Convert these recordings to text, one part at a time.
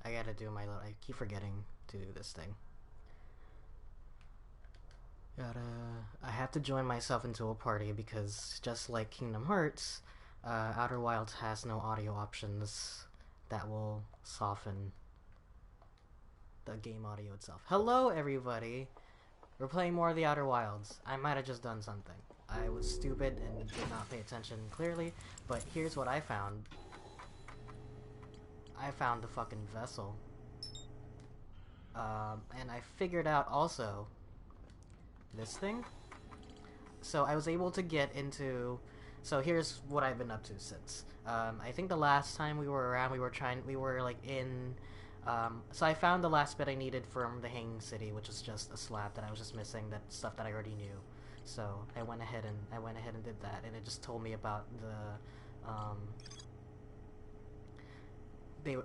I gotta do my little. I keep forgetting to do this thing. I have to join myself into a party because just like Kingdom Hearts, Outer Wilds has no audio options that will soften the game audio itself. Hello, everybody. We're playing more of the Outer Wilds. I might have just done something. I was stupid and did not pay attention clearly, but here's what I found. I found the fucking vessel. And I figured out also this thing. So I was able to get into... So here's what I've been up to since. I think the last time we were around, we were like in... so I found the last bit I needed from the Hanging City, which was just a slab that I was just missing, that stuff that I already knew. So I went ahead and did that, and it just told me about the...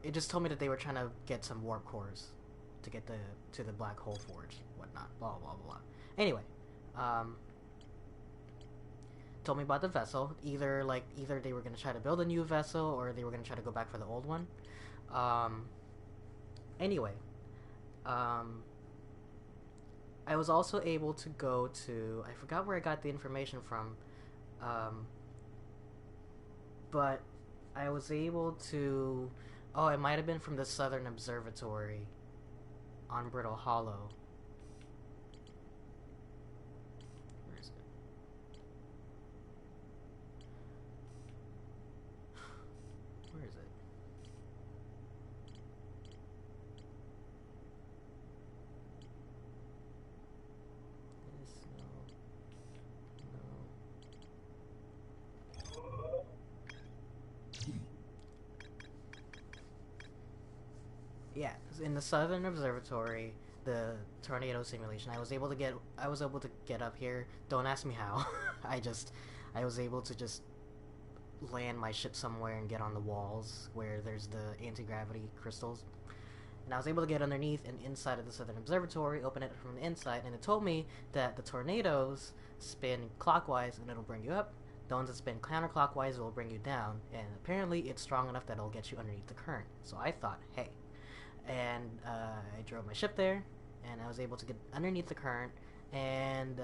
it just told me that they were trying to get some warp cores to get to the black hole forge, whatnot, blah blah blah. Anyway, told me about the vessel. Either they were gonna try to build a new vessel or they were gonna try to go back for the old one. Anyway, I was also able to go to, I forgot where I got the information from, but I was able to, oh, it might have been from the Southern Observatory on Brittle Hollow. Where is it? Where is it? This, no. Yeah, in the Southern Observatory, the tornado simulation, I was able to get up here. Don't ask me how. I was able to just land my ship somewhere and get on the walls where there's the anti-gravity crystals. And I was able to get underneath and inside of the Southern Observatory, open it from the inside, and it told me that the tornadoes spin clockwise and it'll bring you up. The ones that spin counterclockwise will bring you down, and apparently it's strong enough that it'll get you underneath the current. So I thought, hey. And I drove my ship there, and I was able to get underneath the current, and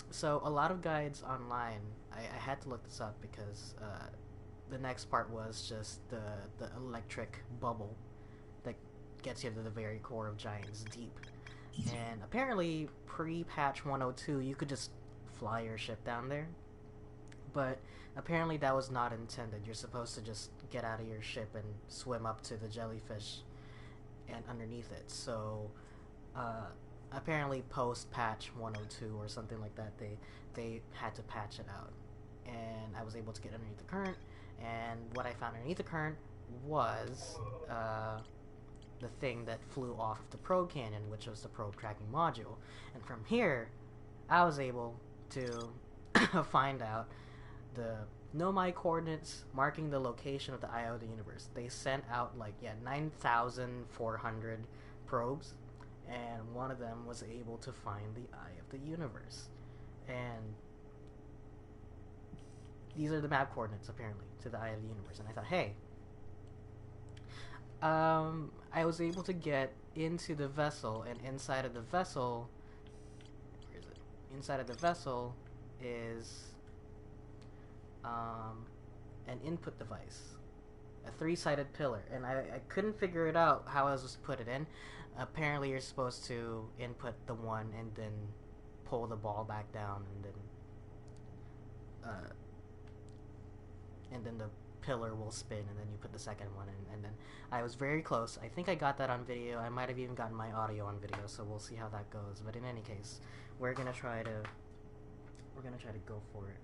so a lot of guides online, I had to look this up because the next part was just the electric bubble that gets you to the very core of Giant's Deep. And apparently, pre-patch 102, you could just fly your ship down there, but apparently that was not intended. You're supposed to just get out of your ship and swim up to the jellyfish and underneath it. So apparently post patch 102 or something like that, they had to patch it out, and I was able to get underneath the current. And what I found underneath the current was the thing that flew off of the probe canyon, which was the probe tracking module. And from here I was able to find out the Nomai coordinates marking the location of the Eye of the Universe. They sent out 9,400 probes, and one of them was able to find the Eye of the Universe. And these are the map coordinates, apparently, to the Eye of the Universe. And I thought, hey, I was able to get into the vessel, and inside of the vessel, where is it? Inside of the vessel is an input device, a 3-sided pillar, and I couldn't figure it out how I was supposed to put it in. Apparently you're supposed to input the one and then pull the ball back down, and then the pillar will spin, and then you put the second one in, and then I was very close. I think I got that on video. I might have even gotten my audio on video, so we'll see how that goes. But in any case, we're gonna try to go for it.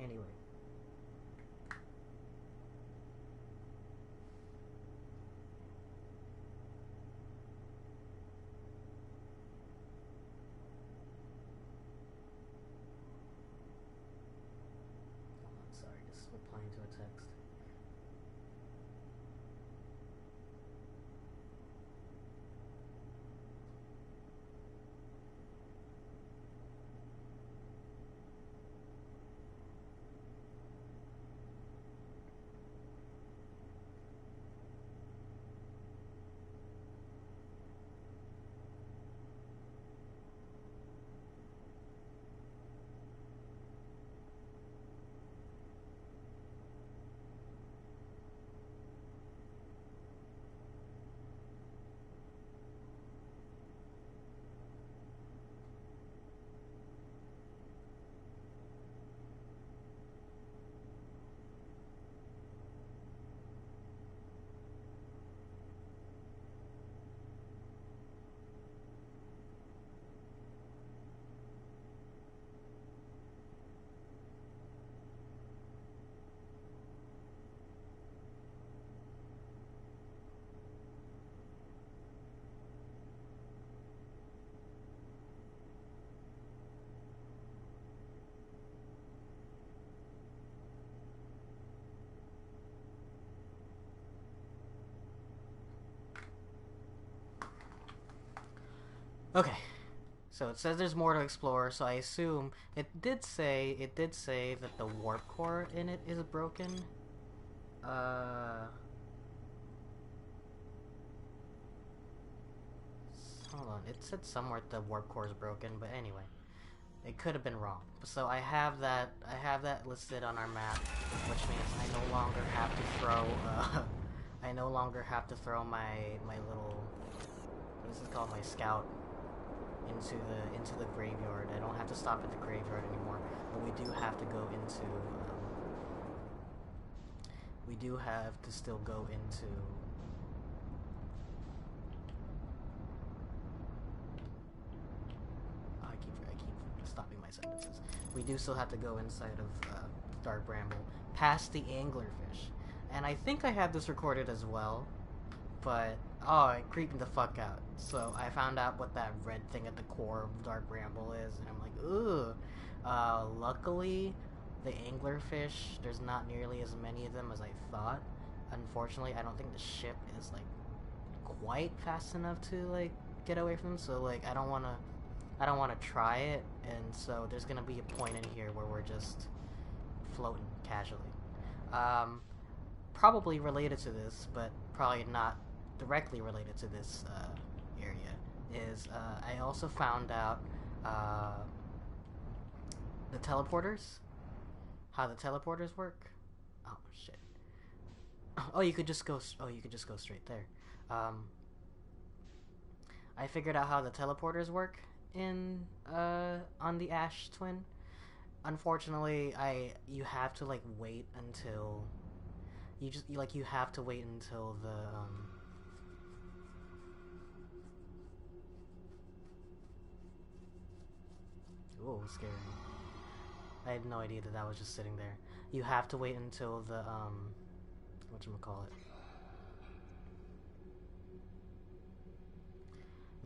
Anyway. Oh, I'm sorry, just replying to a text. Okay. So it says there's more to explore, so I assume it did say that the warp core in it is broken. Uh Hold on. It said somewhere the warp core is broken, but anyway. It could have been wrong. So I have that listed on our map, which means I no longer have to throw I no longer have to throw my little, what is this called, my scout into the graveyard. I don't have to stop at the graveyard anymore, but we do have to go into we do have to still go into I keep stopping my sentences. We do still have to go inside of Dark Bramble, past the anglerfish, and I think I have this recorded as well. But oh, it creeped me the fuck out. So I found out what that red thing at the core of Dark Bramble is, and I'm like, ugh. Luckily, the anglerfish, there's not nearly as many of them as I thought. Unfortunately, I don't think the ship is like quite fast enough to like get away from them. So like, I don't wanna try it, and so there's gonna be a point in here where we're just floating casually. Um, Probably related to this, but probably not directly related to this area, is I also found out the teleporters, how the teleporters work. Oh shit! Oh, you could just go. Oh, you could just go straight there. Um, I figured out how the teleporters work in on the Ash Twin. Unfortunately, you have to like wait until you have to wait until the Ooh, scary. I had no idea that that was just sitting there. You have to wait until the whatchamacallit,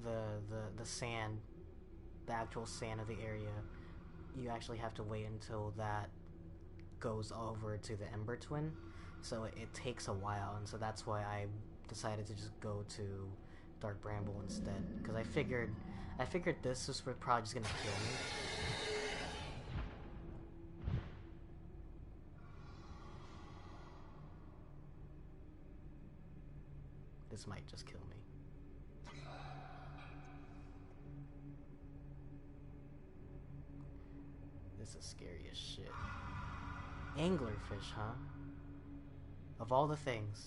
the sand, the actual sand of the area. You actually have to wait until that goes over to the Ember Twin, so it takes a while, and so that's why I decided to just go to Dark Bramble instead, because I figured this was probably just gonna kill me. This might just kill me. This is scary as shit. Anglerfish, huh? Of all the things.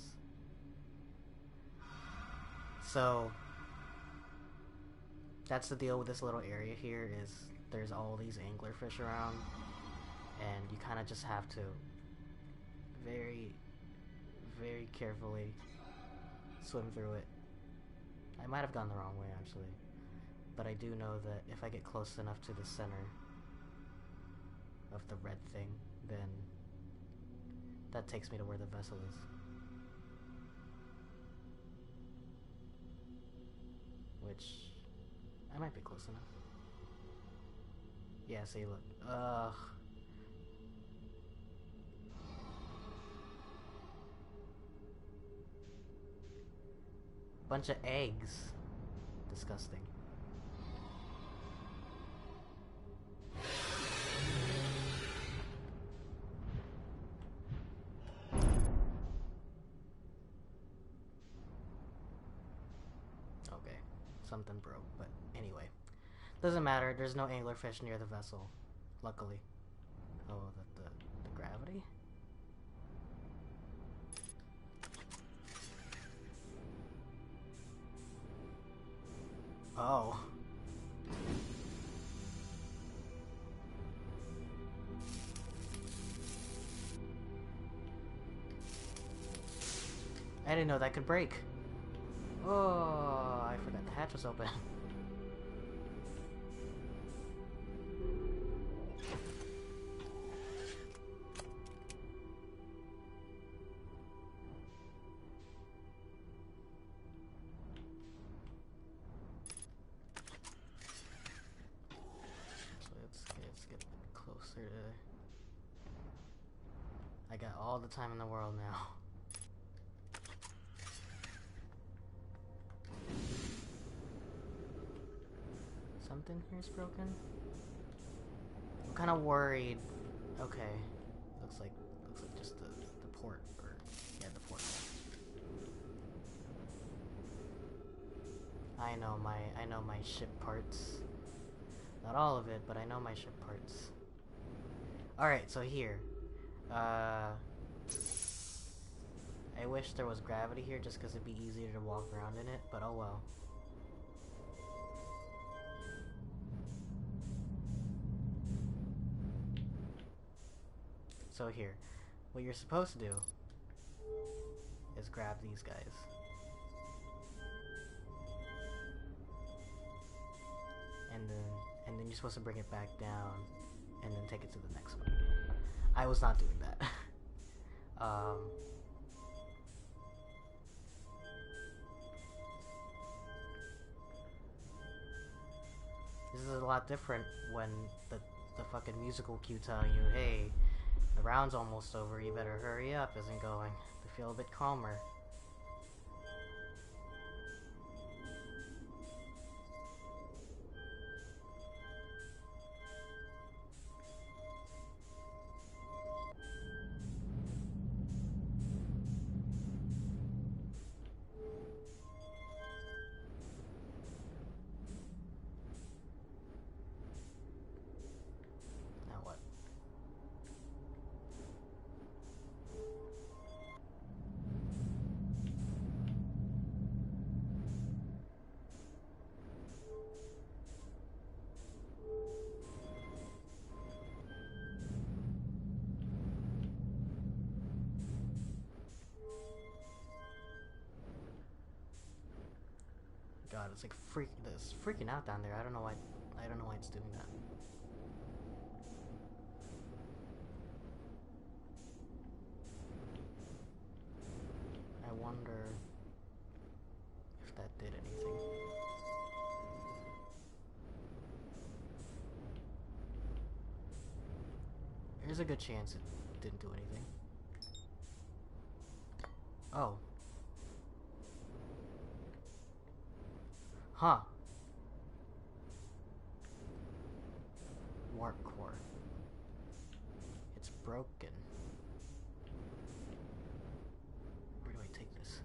So that's the deal with this little area here, is there's all these anglerfish around, and you kind of just have to very, very carefully swim through it. I might have gone the wrong way, actually, but I do know that if I get close enough to the center of the red thing, then that takes me to where the vessel is. Which, I might be close enough. Yeah, see, look. Ugh. Bunch of eggs. Disgusting. Okay, something broke, but anyway. Doesn't matter, there's no anglerfish near the vessel. Luckily. Oh, the gravity? Oh. I didn't know that could break. Oh, I forgot the hatch was open. Let's get closer to... I got all the time in the world now. something here's broken. I'm kind of worried. Okay, looks like just the port, or yeah, the port. I know my ship parts. Not all of it, but I know my ship parts. All right, so here, I wish there was gravity here just because it'd be easier to walk around in it, but oh well. So here, what you're supposed to do is grab these guys. And then you're supposed to bring it back down and then take it to the next one. I was not doing that. This is a lot different when the fucking musical cue telling you, hey, the round's almost over, you better hurry up, isn't going to feel a bit calmer. Now what? God, it's like it's freaking out down there. I don't know why it's doing that. I wonder if that did anything. There's a good chance it didn't do anything. Oh. Huh. Warp core. It's broken. Where do I take this?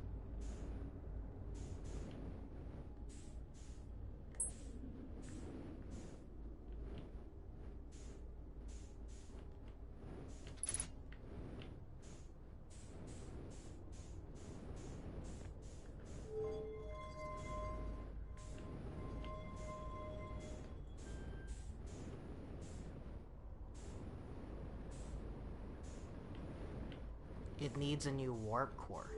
It needs a new warp core.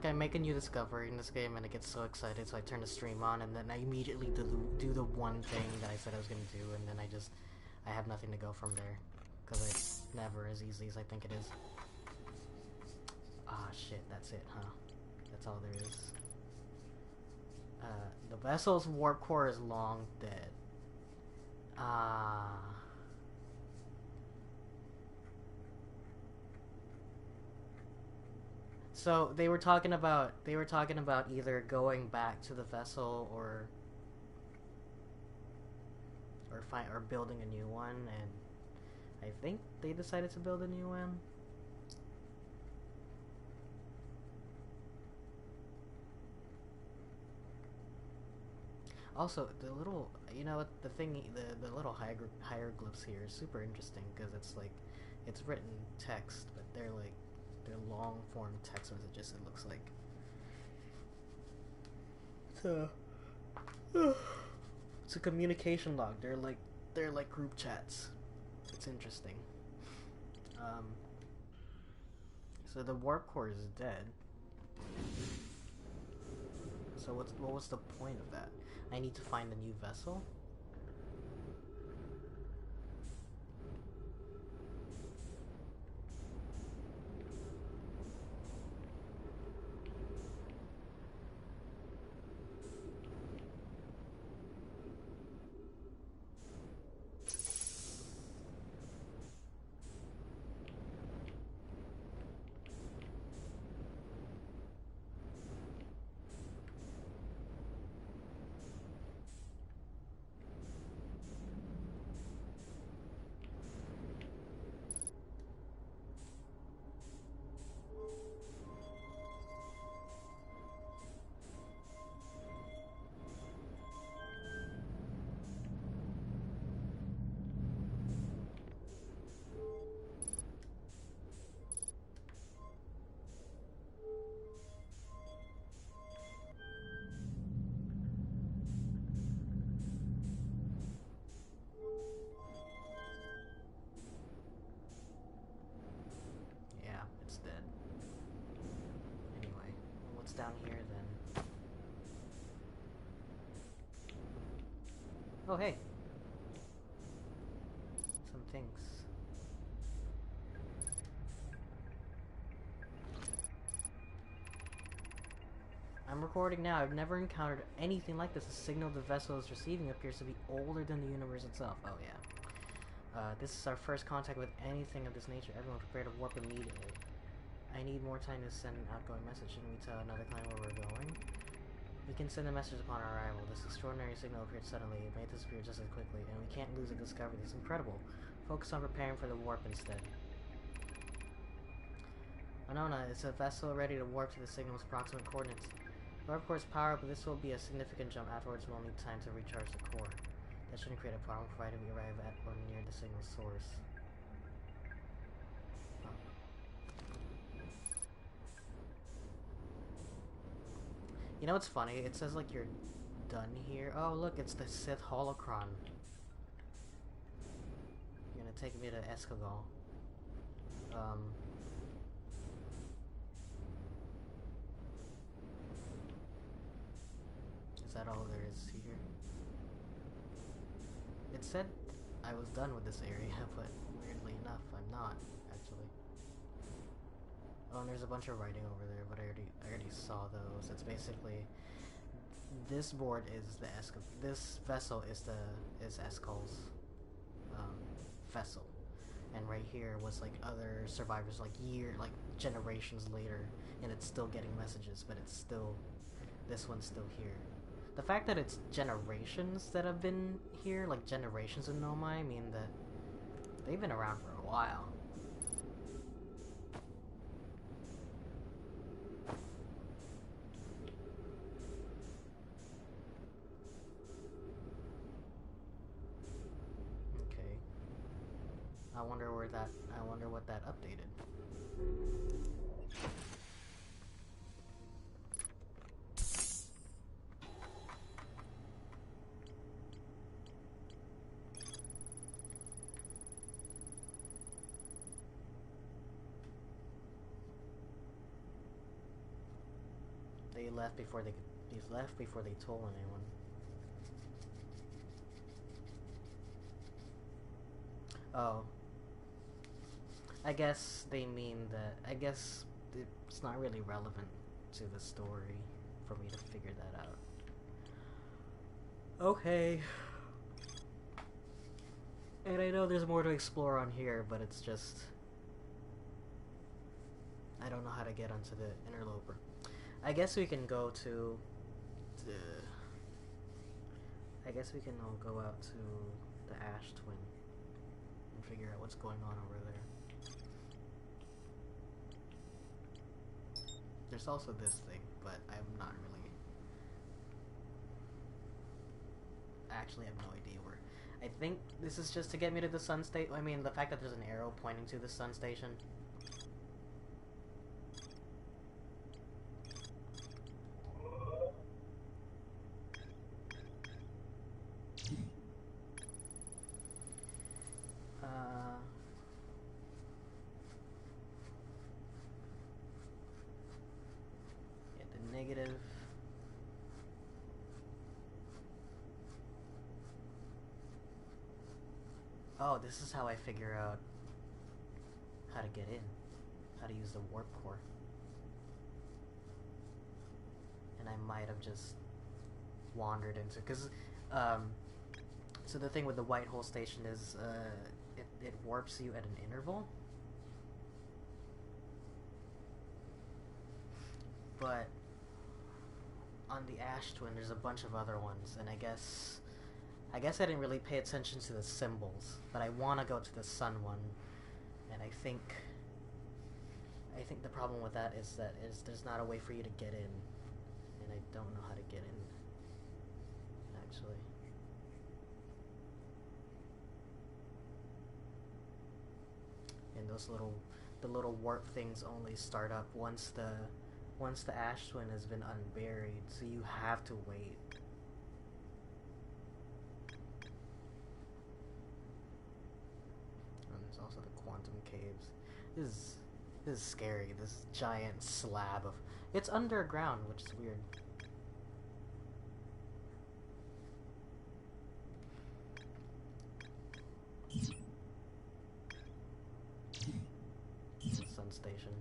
I make a new discovery in this game and I get so excited, so I turn the stream on and then I immediately do the one thing that I said I was gonna do, and then I have nothing to go from there, because it's never as easy as I think it is. Ah, shit, that's it, huh? That's all there is. The vessel's warp core is long dead. Ah. So they were talking about either going back to the vessel or building a new one, and I think they decided to build a new one. Also, the little, the little hieroglyphs here is super interesting because it's like, it's written text, but they're long form text messages, it looks like. So, it's a communication log. They're like group chats. It's interesting. So the warp core is dead. So what was the point of that? I need to find a new vessel? down here then. Oh hey! Some things. I'm recording now. I've never encountered anything like this. The signal the vessel is receiving appears to be older than the universe itself. Oh yeah. This is our first contact with anything of this nature. Everyone prepare to warp immediately. I need more time to send an outgoing message. Shouldn't we tell another client where we're going? We can send a message upon our arrival. This extraordinary signal appeared suddenly. It may disappear just as quickly, and we can't lose a discovery. It's incredible. Focus on preparing for the warp instead. Anona, is a vessel ready to warp to the signal's approximate coordinates? Warp core is power, but this will be a significant jump. Afterwards, we'll need time to recharge the core. That shouldn't create a problem provided we arrive at or near the signal source. Oh. You know what's funny? It says like you're done here. Oh look, it's the Sith holocron. You're gonna take me to Escagol. Is that all there is here? It said I was done with this area, but weirdly enough, I'm not, actually. Oh, and there's a bunch of writing over there, but I already saw those. It's basically this board is the this vessel is Escal's vessel, and right here was like other survivors like generations later, and it's still getting messages, but it's still this one's still here. The fact that it's generations that have been here, like generations of Nomai, mean that they've been around for a while. Okay. I wonder what that updated. They left before they told anyone. Oh. I guess they mean that. I guess it's not really relevant to the story for me to figure that out. Okay. And I know there's more to explore on here, but it's just I don't know how to get onto the interloper. I guess we can go to I guess we can all go out to the Ash Twin and figure out what's going on over there. There's also this thing, but I'm not really... I actually have no idea where... I think this is just to get me to the sun station. I mean, the fact that there's an arrow pointing to the sun station. Negative. Oh, this is how I figure out how to get in. How to use the warp core. And I might have just wandered into... Because, so the thing with the white hole station is, it warps you at an interval. But on the Ash Twin, there's a bunch of other ones, and I guess I didn't really pay attention to the symbols, but I want to go to the sun one, and I think the problem with that is there's not a way for you to get in, and I don't know how to get in, actually. And the little warp things only start up once the Ash Twin has been unburied, so you have to wait. And there's also the quantum caves. This is scary. This giant slab of It's underground, which is weird. Sun station.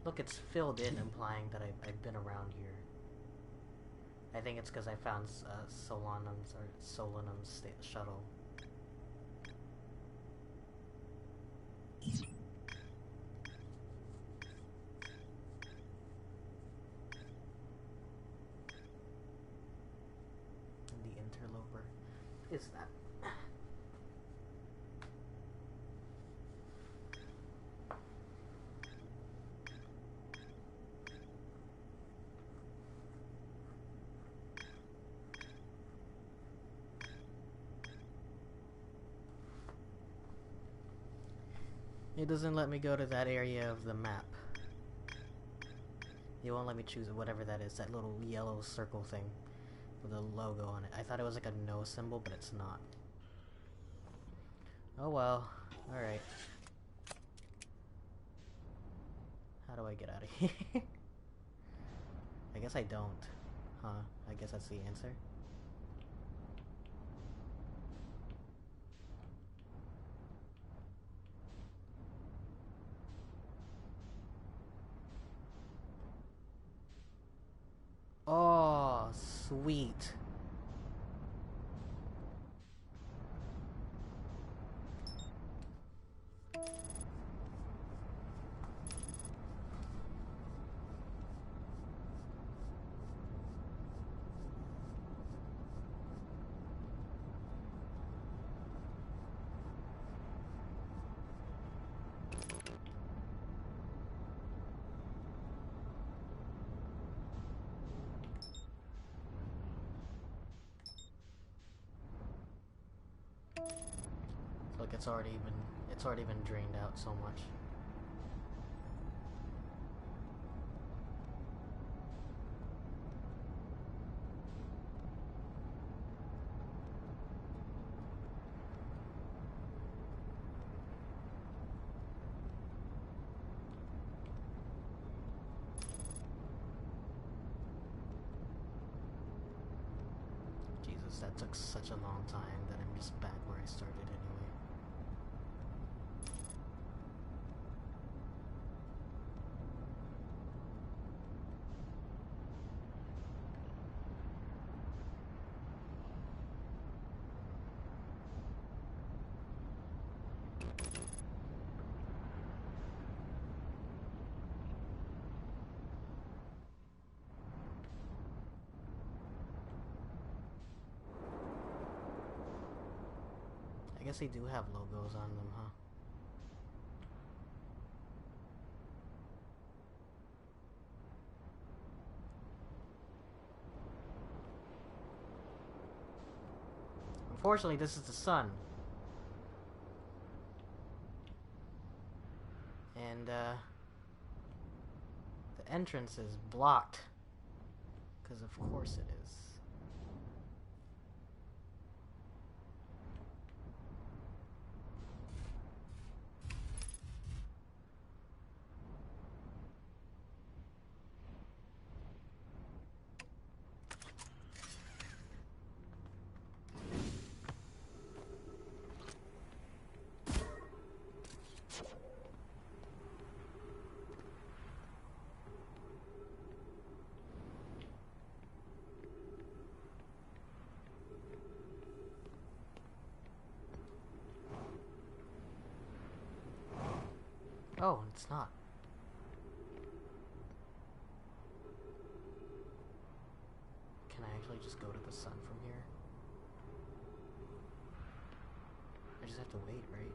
Look, it's filled in, implying that I've been around here. I think it's because I found Solanum's shuttle. And the interloper is that. It doesn't let me go to that area of the map. It won't let me choose whatever that is, that little yellow circle thing with a logo on it. I thought it was like a no symbol, but it's not. Oh well. Alright. How do I get out of here? I guess I don't. Huh. I guess that's the answer. Oh, sweet. Look, it's already been drained out so much. Jesus, that took such a long time that I'm just back where I started anyway. I guess they do have logos on them, huh? Unfortunately, this is the sun. And, the entrance is blocked. Because of course it is. Oh, it's not. Can I actually just go to the sun from here? I just have to wait, right?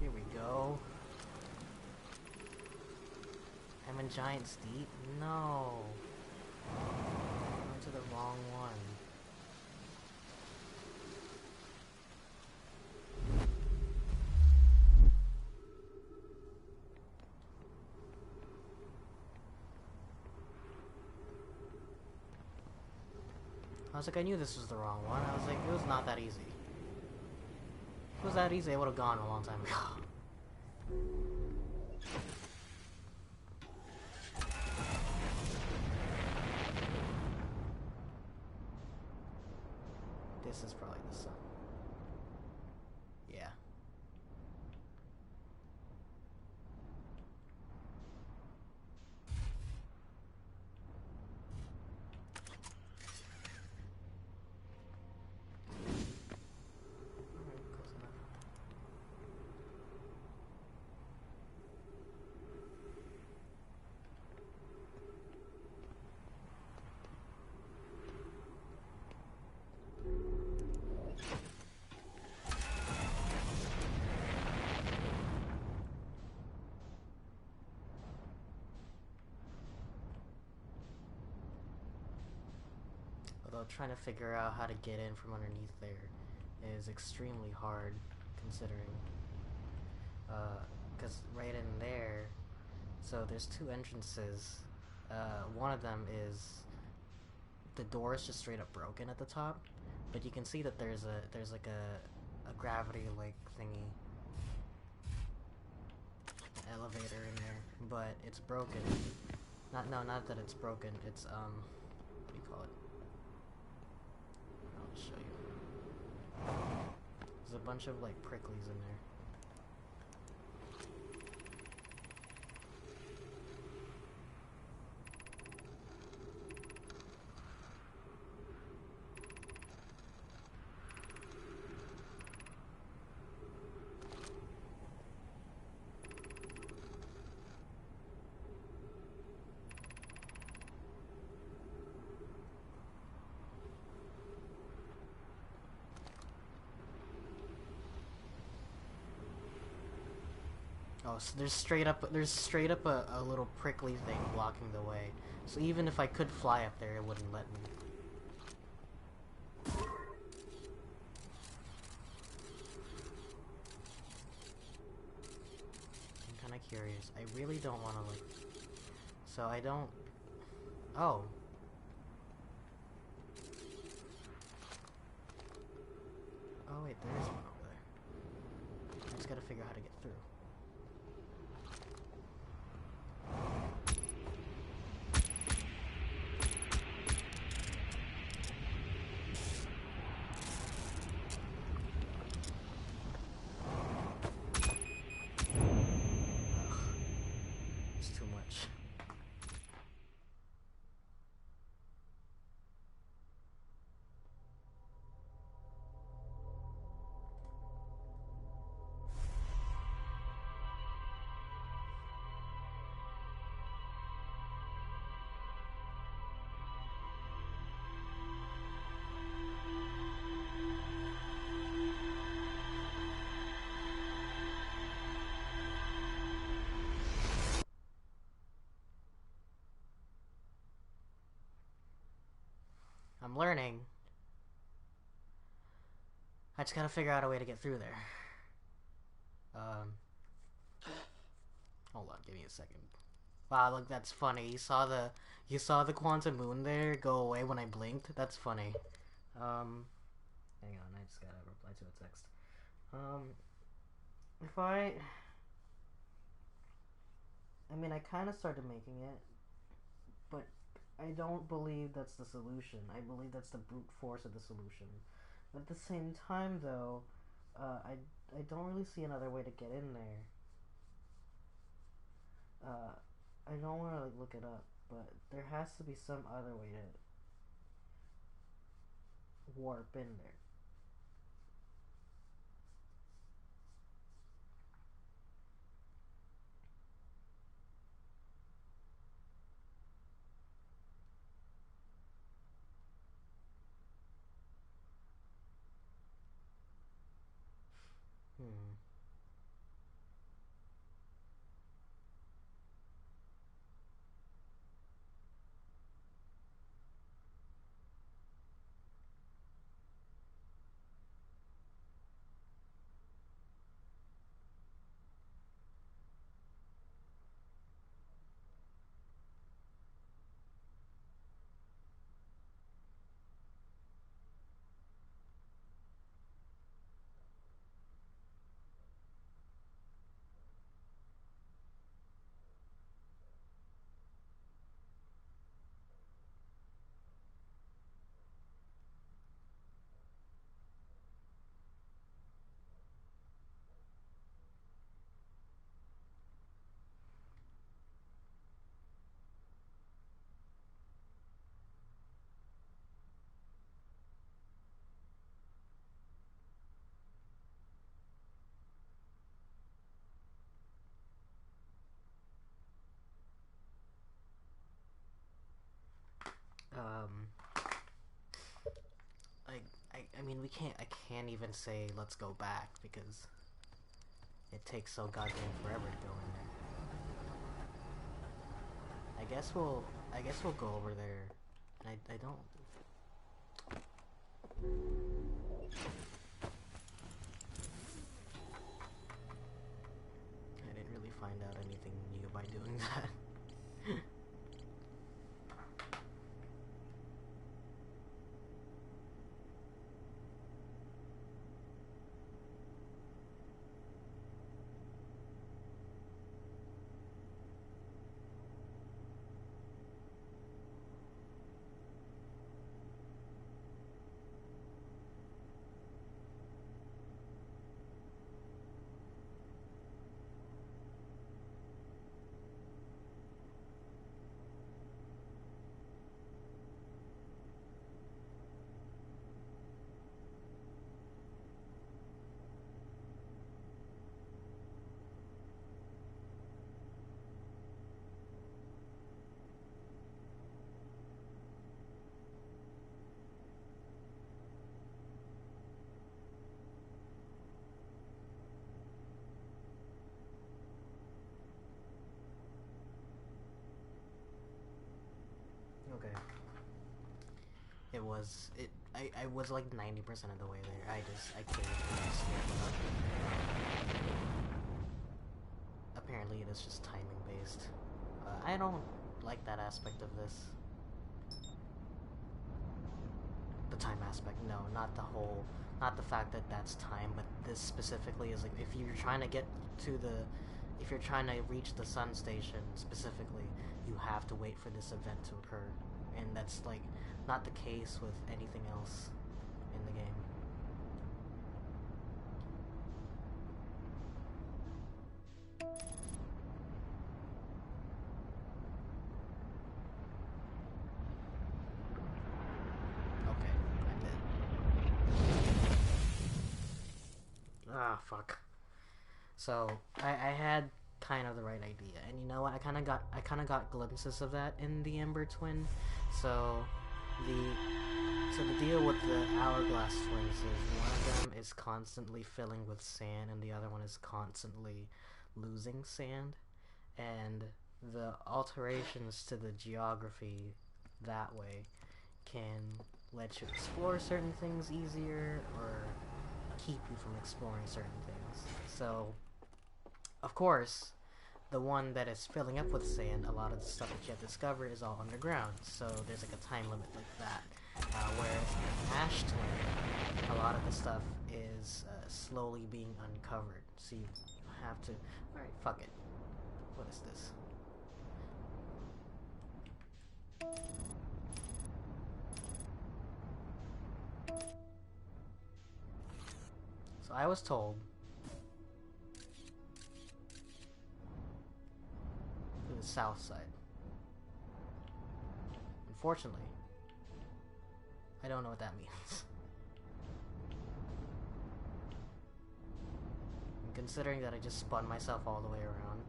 Here we go. I'm in Giant Steep? No. I went to the wrong one. I was like, I knew this was the wrong one. I was like, it was not that easy. was that easy, I would have gone a long time ago. This is probably the sun. Yeah. Alright, close enough. Although trying to figure out how to get in from underneath there is extremely hard, considering, because right in there, so there's two entrances. One of them is, the door is just straight up broken at the top, but you can see that there's like a gravity like thingy, an elevator in there, but it's broken. Not that it's broken. It's what do you call it? I'll show you. There's a bunch of like pricklies in there. Oh, so there's straight up a little prickly thing blocking the way. So even if I could fly up there, it wouldn't let me. I'm kind of curious. I really don't want to like. So I don't. Oh. Oh wait, there is one over there. I just gotta figure out how to get through. It's too much. I'm learning. I just gotta figure out a way to get through there. Hold on, give me a second. Wow, look, that's funny. You saw the quantum moon there go away when I blinked? That's funny. Hang on, I just gotta reply to a text. If I mean, I kind of started making it, but I don't believe that's the solution. I believe that's the brute force of the solution. But at the same time, though, I don't really see another way to get in there. I don't want to like look it up, but there has to be some other way to warp in there. Hmm. mean, I can't even say let's go back because it takes so goddamn forever to go in there. I guess we'll go over there. I don't... I didn't really find out anything new by doing that. Okay. I was like 90% of the way there. I can't even skip it up. Apparently it is just timing based. I don't like that aspect of this. The time aspect, no, not the fact that that's time, but this specifically is like, if you're trying to reach the sun station specifically, you have to wait for this event to occur. And that's like not the case with anything else in the game. Okay, I'm dead. Ah, fuck. So I had kind of the right idea, and you know what? I kind of got glimpses of that in the Ember Twin. So the deal with the Hourglass Twins is one of them is constantly filling with sand, and the other one is constantly losing sand, and the alterations to the geography that way can let you explore certain things easier or keep you from exploring certain things. So, of course, the one that is filling up with sand, a lot of the stuff that you have discovered is all underground, so there's like a time limit like that. Whereas in Ash Twin, a lot of the stuff is slowly being uncovered, so you have to... Alright, fuck it. What is this? So I was told to the south side. Unfortunately, I don't know what that means. And considering that I just spun myself all the way around.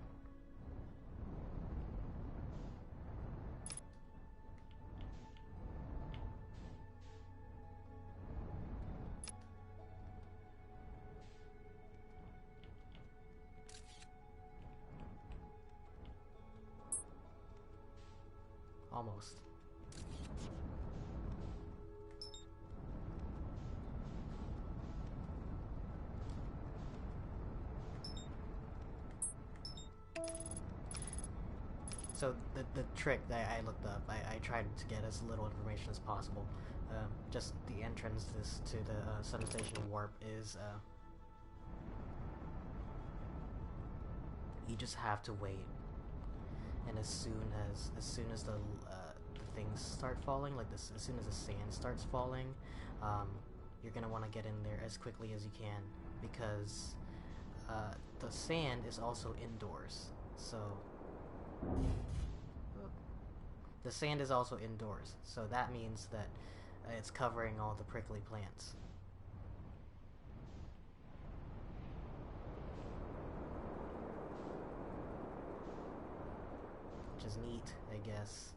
Almost. So the trick that I looked up, I tried to get as little information as possible. Just the entrance to the Sun Station warp is you just have to wait, and as soon as the things start falling, like this, as soon as the sand starts falling, you're gonna want to get in there as quickly as you can, because the sand is also indoors. So the sand is also indoors, so that means that it's covering all the prickly plants. Which is neat, I guess.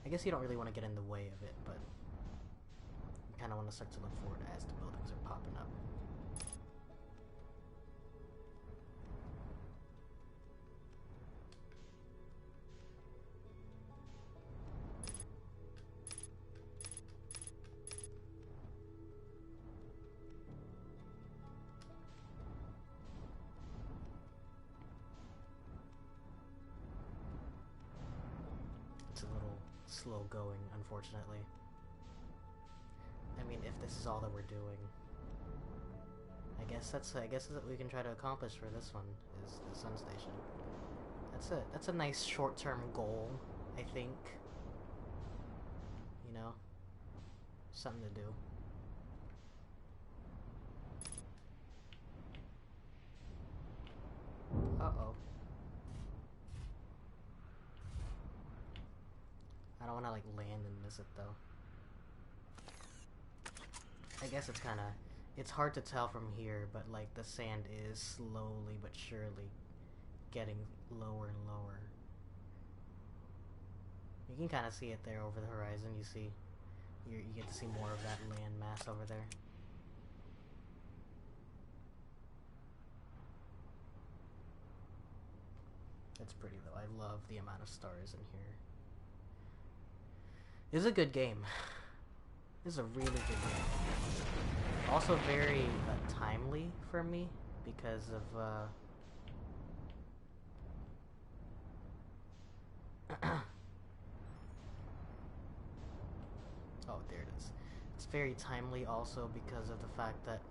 I guess you don't really want to get in the way of it, but you kind of want to start to look forward as the buildings are popping up. It's a little slow going, unfortunately. I mean, if this is all that we're doing, I guess that's what we can try to accomplish for this one, is the sun station. That's a nice short-term goal, I think. You know, something to do. Uh-oh. I don't want to, like, land and miss it, though. I guess it's hard to tell from here, but, like, the sand is slowly but surely getting lower and lower. You can kind of see it there over the horizon. You get to see more of that land mass over there. It's pretty, though. I love the amount of stars in here. It's a good game. This is a really good game. Also very timely for me because of oh, there it is. It's very timely also because of the fact that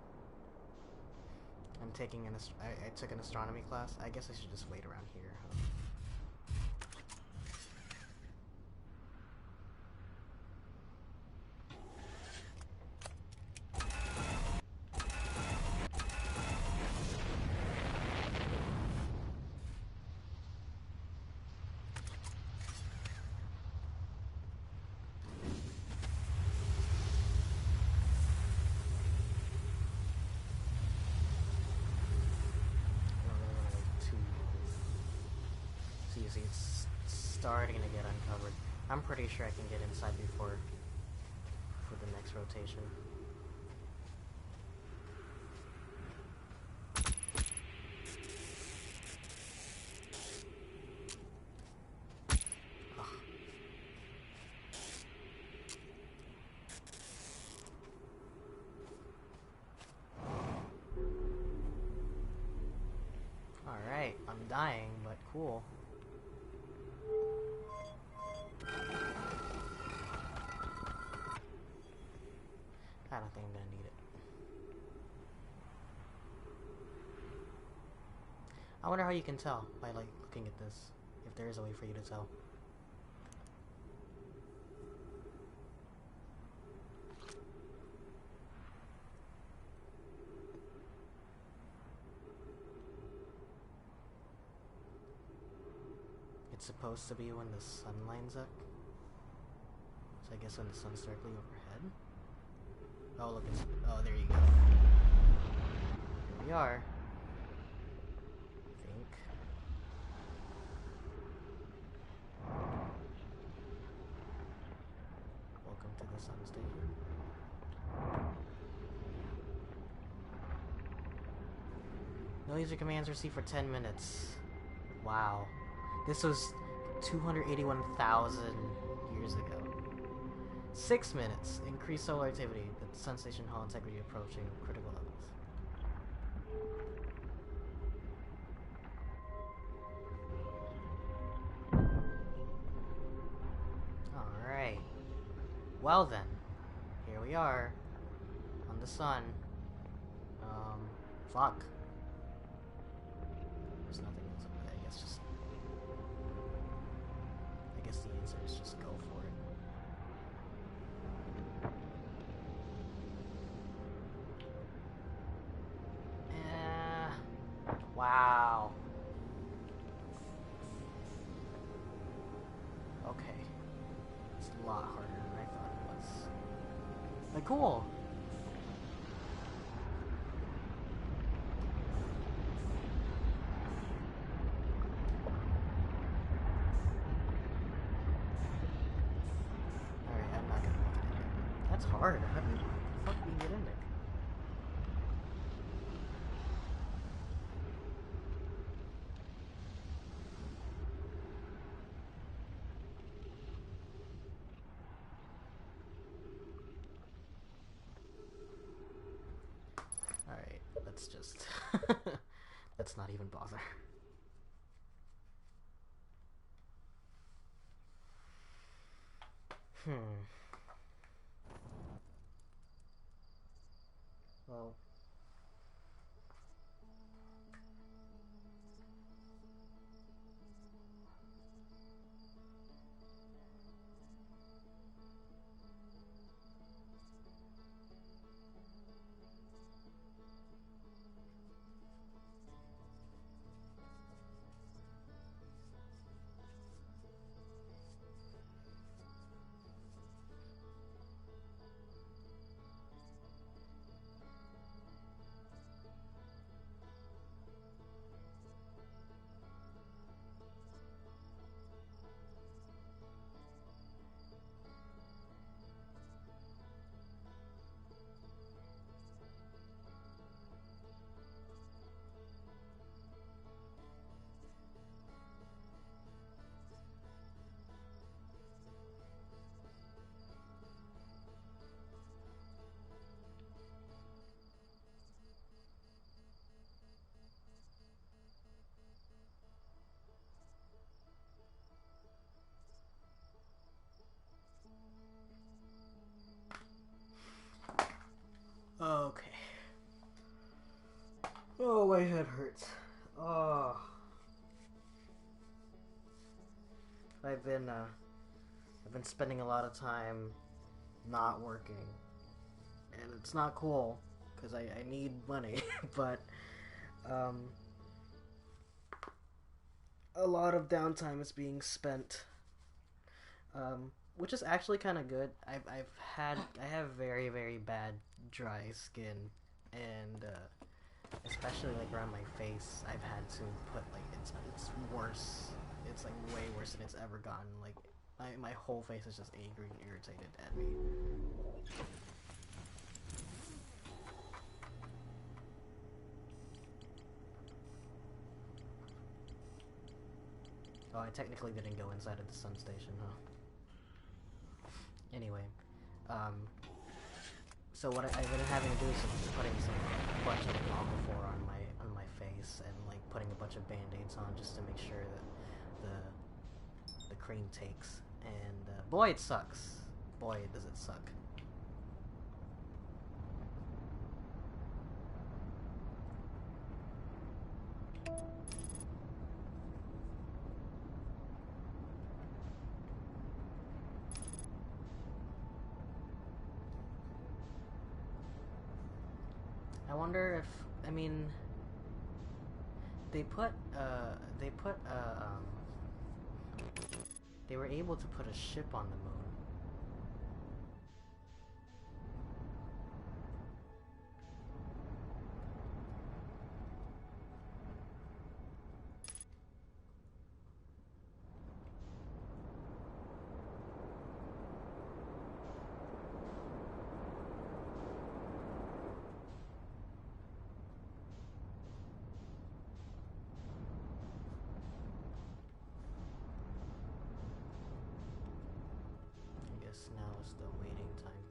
I'm taking I took an astronomy class. I guess I should just wait around here. Huh? See, it's starting to get uncovered. I'm pretty sure I can get inside before the next rotation. Alright, I'm dying, but cool. I don't think I'm gonna need it. I wonder how you can tell by, like, looking at this. If there is a way for you to tell. It's supposed to be when the sun lines up. So I guess when the sun's directly overhead. Oh, look, oh, there you go. Here we are. I think. Welcome to the sun station. No user commands received for 10 minutes. Wow. This was 281,000 years ago. 6 minutes. Increased solar activity. The sun station hull integrity approaching critical levels. Alright. Well then. Here we are. On the sun. Fuck. There's nothing else over there. I guess just... I guess the answer is just go for it. Wow. Okay. It's a lot harder than I thought it was. Like, cool. hard. How the fuck do you get in there? Alright, let's just... let's not even bother. Well... Okay. Oh, my head hurts. Oh. I've been spending a lot of time not working. And it's not cool, because I need money, but, a lot of downtime is being spent, which is actually kind of good. I have very, very bad dry skin, and, especially, like, around my face, I've had to put, like, it's worse. It's, like, way worse than it's ever gotten. Like, my whole face is just angry and irritated at me. Oh, I technically didn't go inside of the sun station, huh? Anyway, so what I've been having to do is putting a bunch of Aquaphor on my face and like putting a bunch of band-aids on just to make sure that the cream takes. And boy, it sucks. Boy, does it suck. I wonder if, I mean, they were able to put a ship on the moon. Now is the waiting time.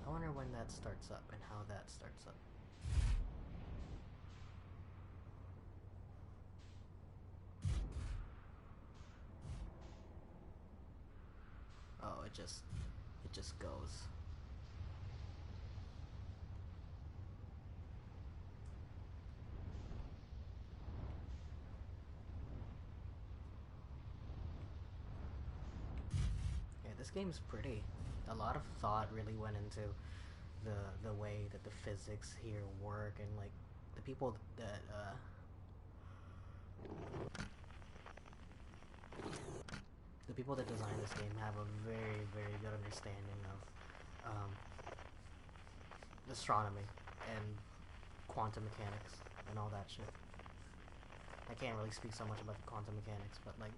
I wonder when that starts up and how that starts up. Oh, it just goes. This game's pretty. A lot of thought really went into the way that the physics here work, and like the people that design this game have a very, very good understanding astronomy and quantum mechanics and all that shit. I can't really speak so much about the quantum mechanics, but like,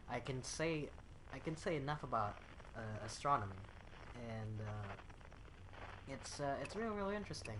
I can say enough about astronomy, and it's really interesting.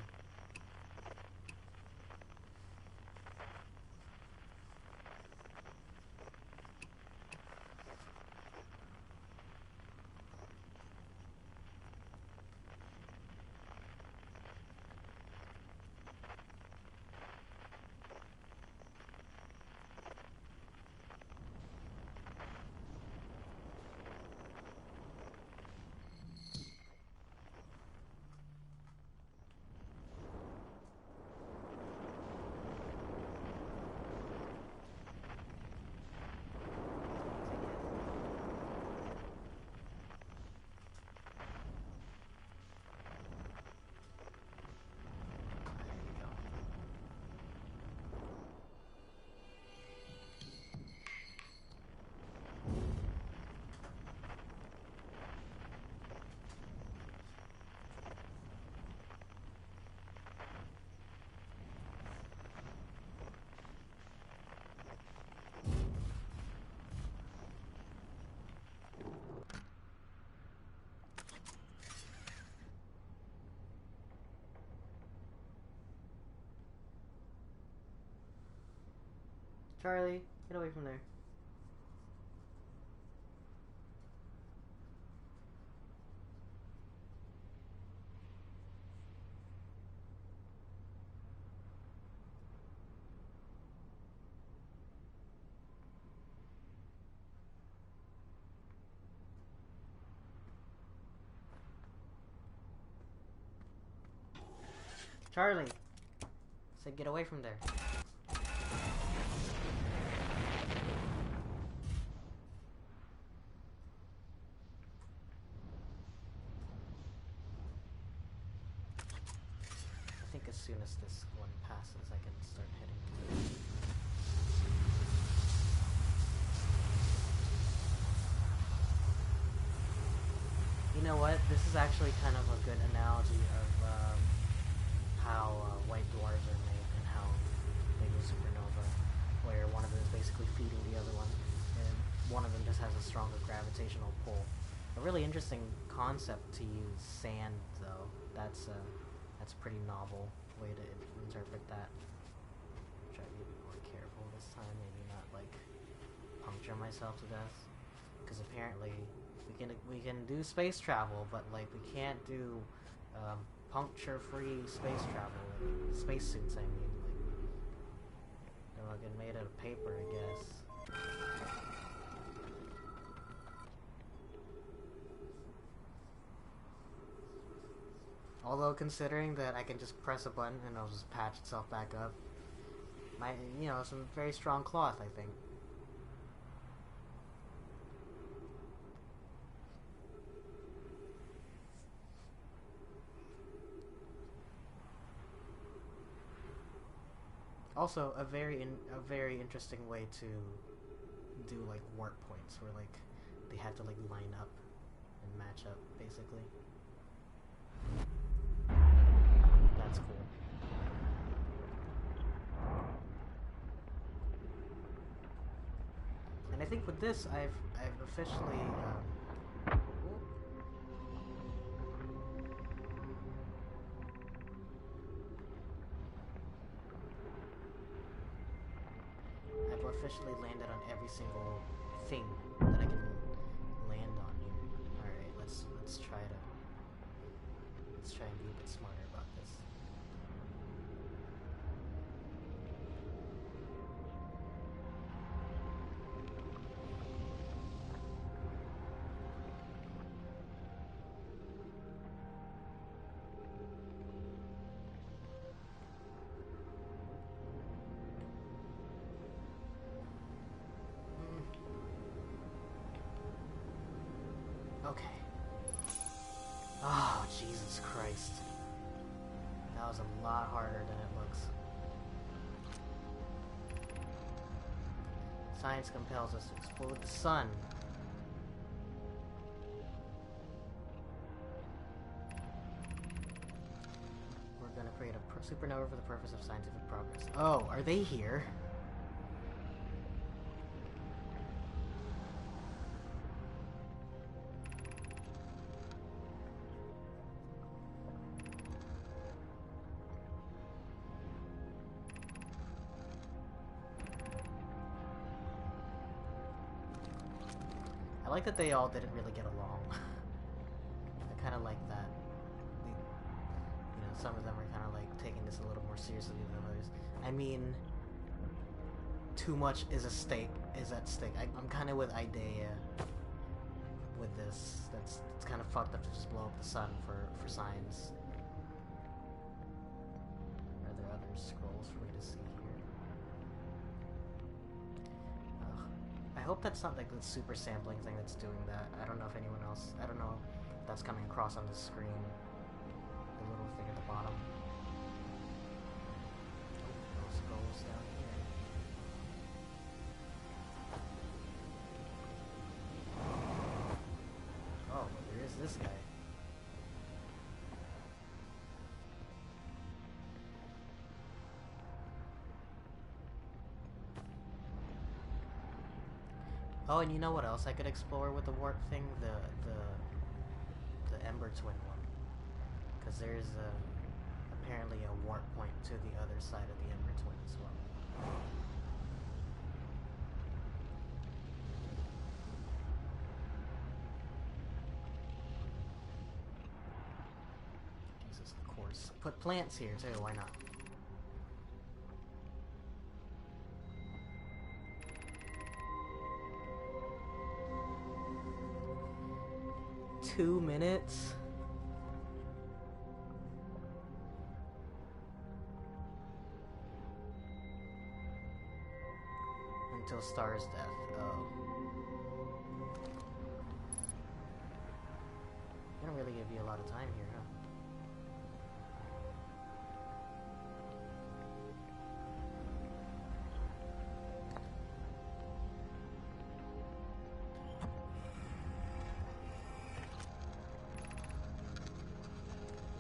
Charlie, get away from there. Charlie! I said get away from there. I think as soon as this one passes, I can start heading to it. You know what? This is actually kind of a good analogy of how white dwarves are made and how they do supernova, where one of them is basically feeding the other one, and one of them just has a stronger gravitational pull. A really interesting concept to use sand, though. That's a pretty novel way to interpret that. Try to be more careful this time, maybe not like puncture myself to death, because apparently we can do space travel, but like we can't do puncture-free space travel, like spacesuits. I mean, like they're like made out of paper, I guess. Although considering that I can just press a button and it'll just patch itself back up, some very strong cloth, I think. Also, a very interesting way to do like warp points, where like they have to like line up and match up, basically. That's cool. And I think with this, I've officially officially landed on every single thing that I can land on here. Alright, let's try and be a bit smarter about this. Okay. Oh, Jesus Christ. That was a lot harder than it looks. Science compels us to explode the sun. supernova for the purpose of scientific progress. Oh, are they here? I like that they all didn't really get along. I kind of like that. Some of them are kind of like taking this a little more seriously than others. I mean, too much is at stake. I'm kind of with Idea with this. It's kind of fucked up to just blow up the sun for science. Are there other scrolls for me to see here? Ugh. I hope that's not like the super sampling thing that's doing that. I don't know if anyone else. I don't know if that's coming across on the screen. The little thing at the bottom. Oh, those scrolls down here. Oh, there is this guy. Oh, and you know what else I could explore with the warp thing? The Ember Twin one. Because there's apparently a warp point to the other side of the Ember Twin as well. Jesus, of course. Put plants here too, why not? Minutes? Until Star's death. Oh. They don't really give you a lot of time here, huh?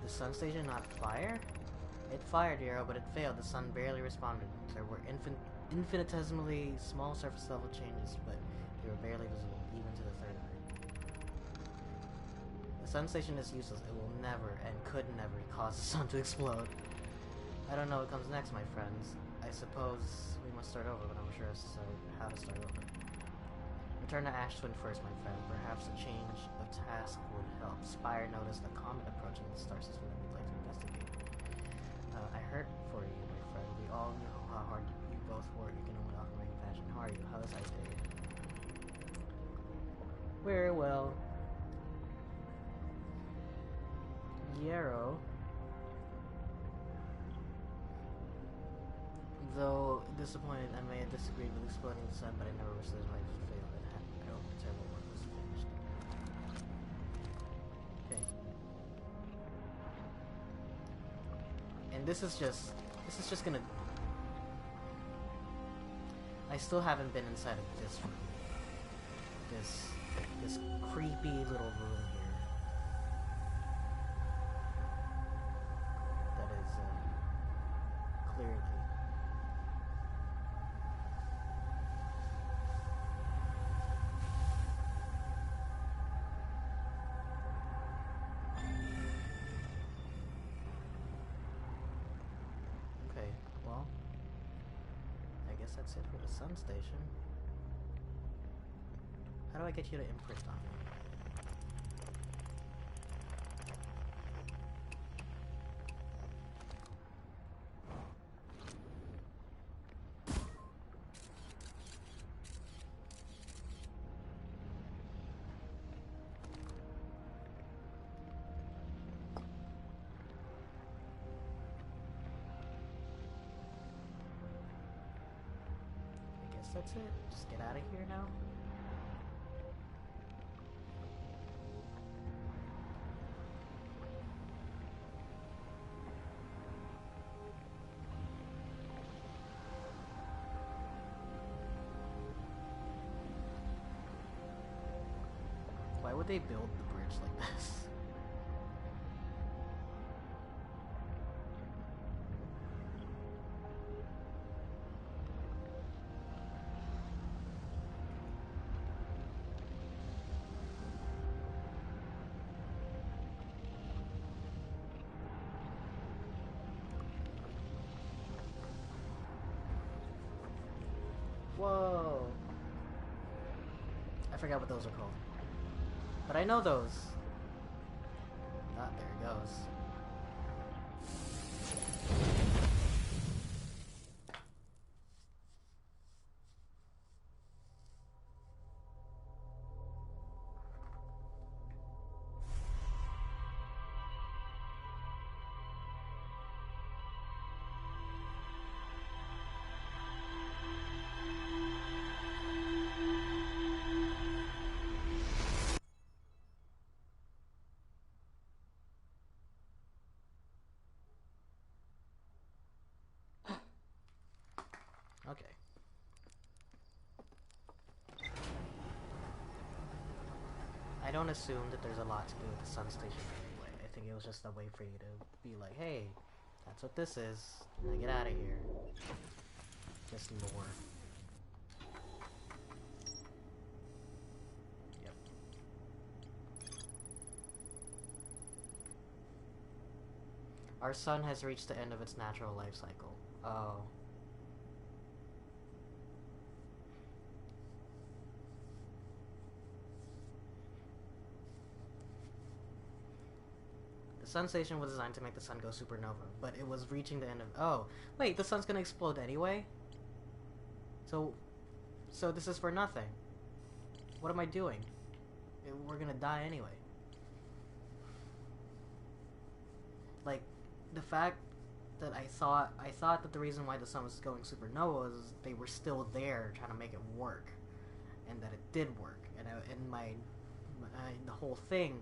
The sun station not fire? It fired, Hero, but it failed. The sun barely responded. There were infinitesimally small surface level changes, but they were barely visible, even to the third eye. The sun station is useless. It will never and could never cause the sun to explode. I don't know what comes next, my friends. I suppose we must start over, but I'm sure how to start over. Return to Ash Twin first, my friend. Perhaps a change of task would help. Spire noticed a comet approaching the star system that we'd like to investigate. I hurt for you, my friend. We all know how hard you both work. You can only offer my compassion. How are you? How is Idea? Very well. Yarrow. Though disappointed, I may have disagreed with exploding the sun, but I never wish this might fail. I hope the terrible work was finished. Okay. And this is just gonna... I still haven't been inside of this room. This creepy little room here. That is, clearly... That's it for the sun station. How do I get you to imprint on me? That's it. Just get out of here now. Why would they build the bridge like this? Whoa! I forgot what those are called. But I know those. Ah, there it goes. Okay. I don't assume that there's a lot to do with the sun station anyway. I think it was just a way for you to be like, hey, that's what this is. Now get out of here. Just lore. Yep. Our sun has reached the end of its natural life cycle. Oh. The sun station was designed to make the sun go supernova, but it was reaching the end of... Oh, wait, the sun's gonna explode anyway? So this is for nothing. What am I doing? We're gonna die anyway. Like, the fact that I thought that the reason why the sun was going supernova was they were still there trying to make it work, and that it did work. And the whole thing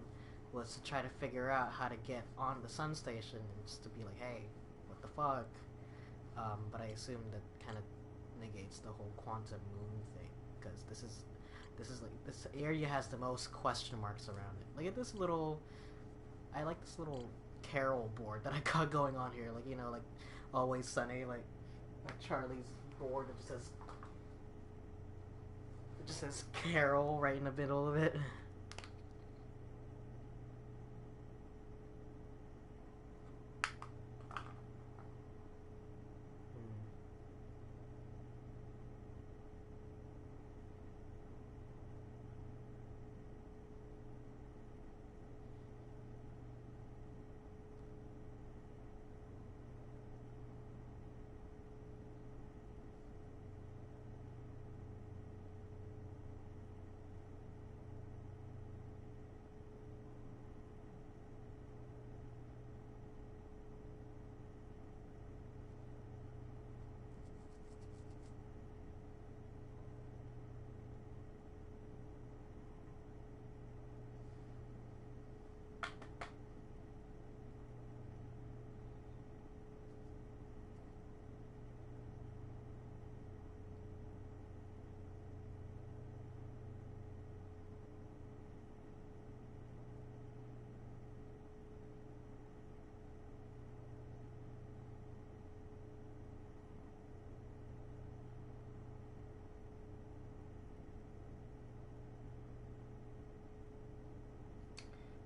was to try to figure out how to get on the sun station and just to be like, hey, what the fuck? But I assume that kind of negates the whole quantum moon thing, because this is like, this area has the most question marks around it. Look at this little, I like this little carol board that I got going on here, like, you know, like Always Sunny, like Charlie's board. It just says Carol right in the middle of it.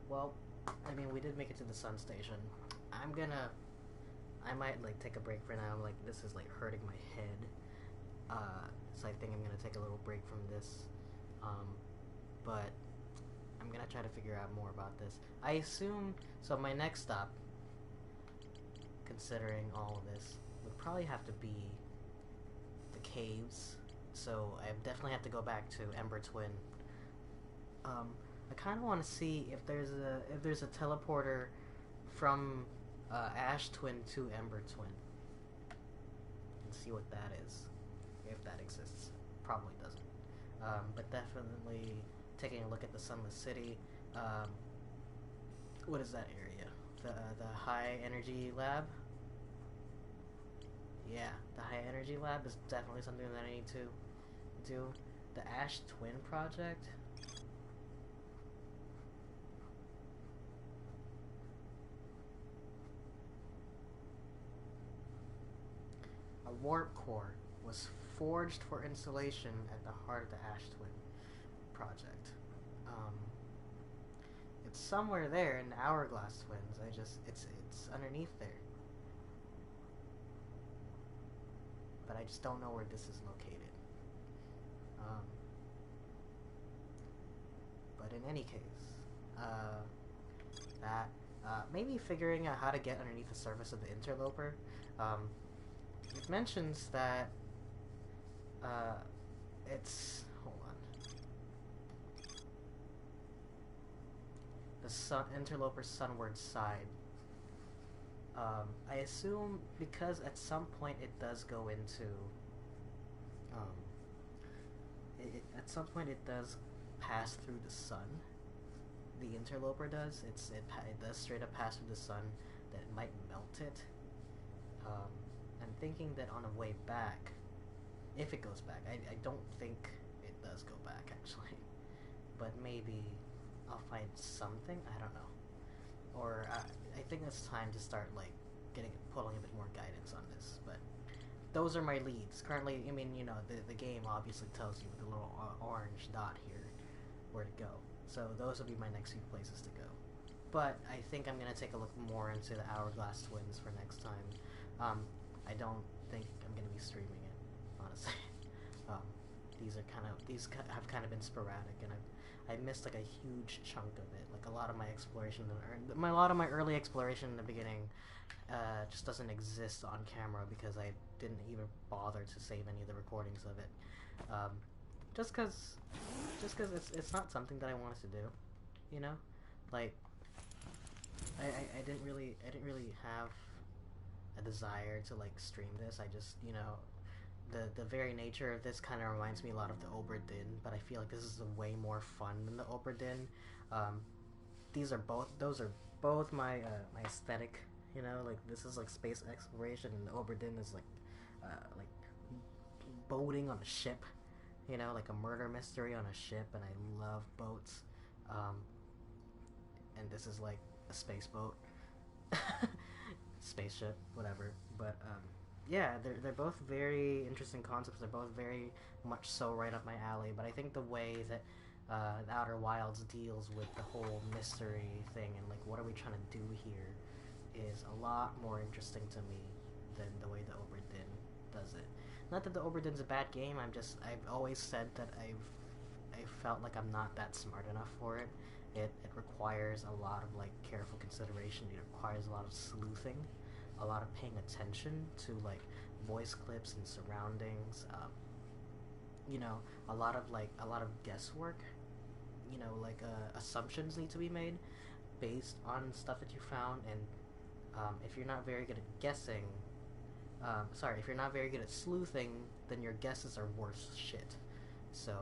Well, I mean, we did make it to the sun station. I might, like, take a break for now. Like, this is, like, hurting my head. So I think I'm gonna take a little break from this. But I'm gonna try to figure out more about this. I assume, so my next stop, considering all of this, would probably have to be the caves. So I definitely have to go back to Ember Twin. I kind of want to see if there's a teleporter from Ash Twin to Ember Twin, and see what that is, if that exists. Probably doesn't. But definitely taking a look at the Sunless City. What is that area? The High Energy Lab. Yeah, the High Energy Lab is definitely something that I need to do. The Ash Twin project. A warp core was forged for installation at the heart of the Ash Twin project. It's somewhere there in the Hourglass Twins. It's underneath there. But I just don't know where this is located. But in any case, that maybe figuring out how to get underneath the surface of the interloper. It mentions that it's hold on. The interloper's sunward side. I assume because at some point it does go into at some point it does pass through the sun. The interloper does. It does straight up pass through the sun. That it might melt it. I'm thinking that on the way back, if it goes back, I don't think it does go back actually, but maybe I'll find something. I don't know. Or I think it's time to start like pulling a bit more guidance on this. But those are my leads currently. I mean, you know, the game obviously tells you with the little orange dot here where to go. So those will be my next few places to go. But I think I'm gonna take a look more into the Hourglass Twins for next time. I don't think I'm gonna be streaming it, honestly. These have kind of been sporadic, and I missed like a huge chunk of it. Like a lot of my exploration, a lot of my early exploration in the beginning, just doesn't exist on camera because I didn't even bother to save any of the recordings of it. Just cause it's not something that I wanted to do, you know, like I didn't really have a desire to like stream this. I just, you know, the very nature of this kind of reminds me a lot of the Oberdin, but I feel like this is way more fun than the Oberdin. Those are both my my aesthetic, you know, like this is like space exploration, and the Oberdin is like boating on a ship, you know, like a murder mystery on a ship, and I love boats. And this is like a space boat, spaceship, whatever. But yeah, they're both very interesting concepts. They're both very much so right up my alley. But I think the way that the Outer Wilds deals with the whole mystery thing and like what are we trying to do here is a lot more interesting to me than the way the Oberdin does it. Not that the Oberdin's a bad game. I've always said that I felt like I'm not that smart enough for it. It requires a lot of like careful consideration. It requires a lot of sleuthing, a lot of paying attention to like voice clips and surroundings. You know, a lot of guesswork. You know, like assumptions need to be made based on stuff that you found, and if you're not very good at guessing, if you're not very good at sleuthing, then your guesses are worse shit. So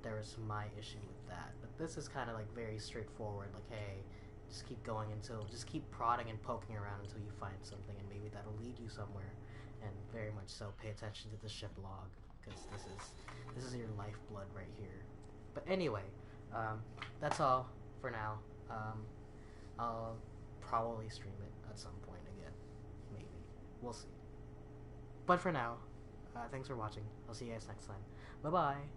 there was my issue with that. But this is kind of like very straightforward. Like, hey, just keep prodding and poking around until you find something, and maybe that'll lead you somewhere. And very much so, pay attention to the ship log, because this is your lifeblood right here. But anyway, that's all for now. I'll probably stream it at some point again, maybe. We'll see. But for now, thanks for watching. I'll see you guys next time. Bye bye.